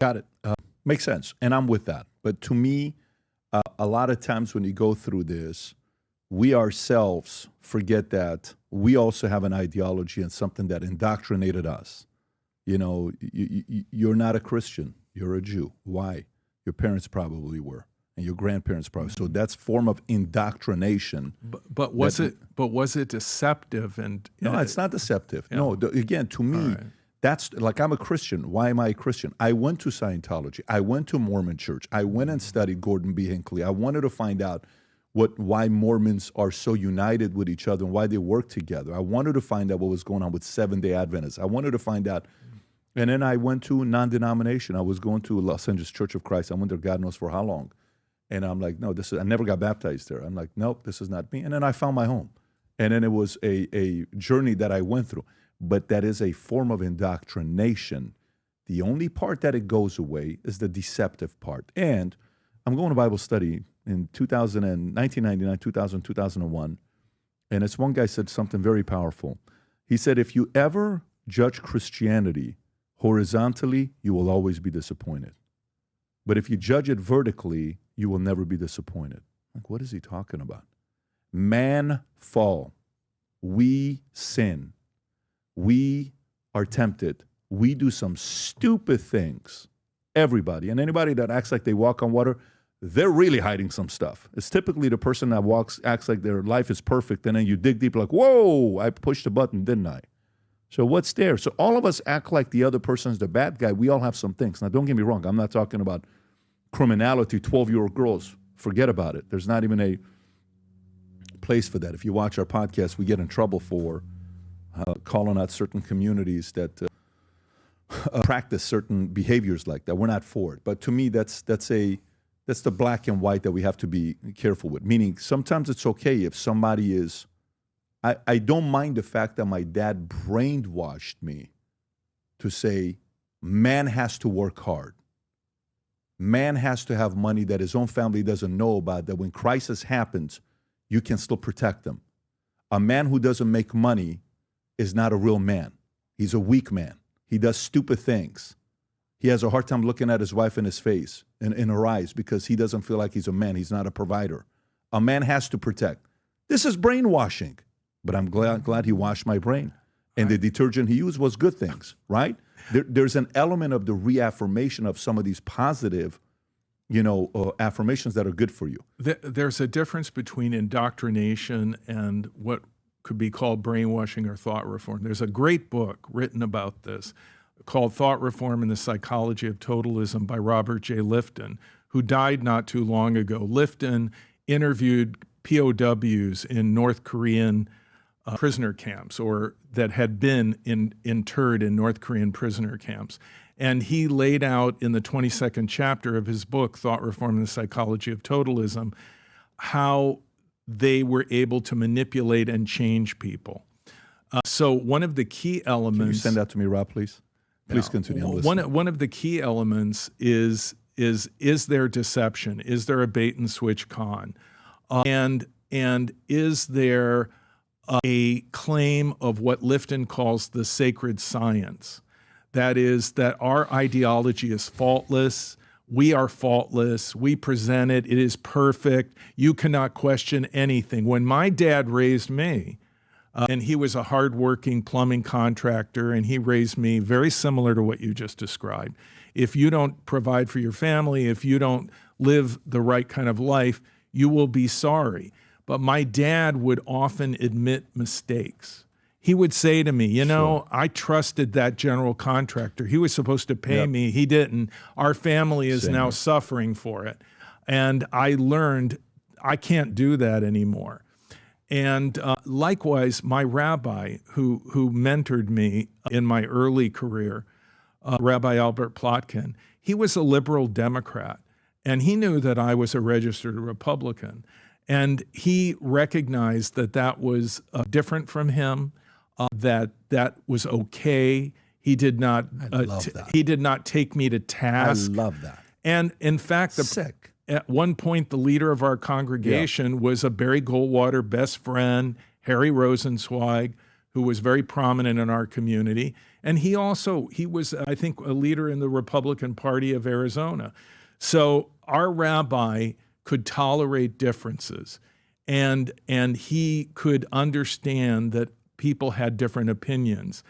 Got it. Makes sense. And I'm with that. But to me, a lot of times when you go through this, we ourselves forget that we also have an ideology and something that indoctrinated us. You know, you're not a Christian. You're a Jew. Why? Your parents probably were, and your grandparents probably. So that's form of indoctrination. But was it deceptive? And no, it's not deceptive. Yeah. No, again, to me, that's like, I'm a Christian. Why am I a Christian? I went to Scientology. I went to Mormon church. I went and studied Gordon B. Hinckley. I wanted to find out why Mormons are so united with each other and why they work together. I wanted to find out what was going on with Seventh-day Adventists. I wanted to find out. And then I went to non-denomination. I was going to Los Angeles Church of Christ. I went there God knows for how long. And I'm like, no, I never got baptized there. I'm like, nope, this is not me. And then I found my home. And then it was a journey that I went through. But that is a form of indoctrination. The only part that it goes away is the deceptive part. And I'm going to Bible study in 1999, 2000, 2001. And this one guy said something very powerful. He said, if you ever judge Christianity horizontally, you will always be disappointed. But if you judge it vertically, you will never be disappointed. Like, what is he talking about? Man fall. We sin. We are tempted. We do some stupid things. Everybody. And anybody that acts like they walk on water, they're really hiding some stuff. It's typically the person that acts like their life is perfect, and then you dig deep like, whoa, I pushed the button, didn't I? So what's there? So all of us act like the other person's the bad guy. We all have some things. Now, don't get me wrong. I'm not talking about criminality, 12-year-old girls. Forget about it. There's not even a place for that. If you watch our podcast, we get in trouble for calling out certain communities that practice certain behaviors like that. We're not for it. But to me, that's the black and white that we have to be careful with. Meaning, sometimes it's okay if somebody is. I don't mind the fact that my dad brainwashed me to say, man has to work hard. Man has to have money that his own family doesn't know about, that when crisis happens, you can still protect them. A man who doesn't make money is not a real man. He's a weak man. He does stupid things. He has a hard time looking at his wife in his face, in her eyes, because he doesn't feel like he's a man. He's not a provider. A man has to protect. This is brainwashing. But I'm glad he washed my brain. And the detergent he used was good things, right? There's an element of the reaffirmation of some of these positive, affirmations that are good for you. There's a difference between indoctrination and what could be called brainwashing or thought reform. There's a great book written about this called Thought Reform and the Psychology of Totalism by Robert J. Lifton, who died not too long ago. Lifton interviewed POWs in North Korean prisoner camps, or that had been interred in North Korean prisoner camps. And he laid out in the 22nd chapter of his book, Thought Reform and the Psychology of Totalism, how they were able to manipulate and change people. So one of the key elements... Can you send that to me, Rob, please? Please continue. One of the key elements is there deception? Is there a bait and switch con? And is there a claim of what Lifton calls the sacred science? That is, that our ideology is faultless. We are faultless. We present it. It is perfect. You cannot question anything. When my dad raised me, and he was a hardworking plumbing contractor, and he raised me very similar to what you just described. If you don't provide for your family, if you don't live the right kind of life, you will be sorry. But my dad would often admit mistakes. He would say to me, sure, I trusted that general contractor. He was supposed to pay me. He didn't. Our family is now suffering for it. And I learned I can't do that anymore. And likewise, my rabbi who mentored me in my early career, Rabbi Albert Plotkin, he was a liberal Democrat. And he knew that I was a registered Republican. And he recognized that was different from him, that was okay. He did not. He did not take me to task. I love that. And in fact, at one point, the leader of our congregation was a Barry Goldwater best friend, Harry Rosenzweig, who was very prominent in our community. And he was, I think, a leader in the Republican Party of Arizona. So our rabbi could tolerate differences, and he could understand that people had different opinions.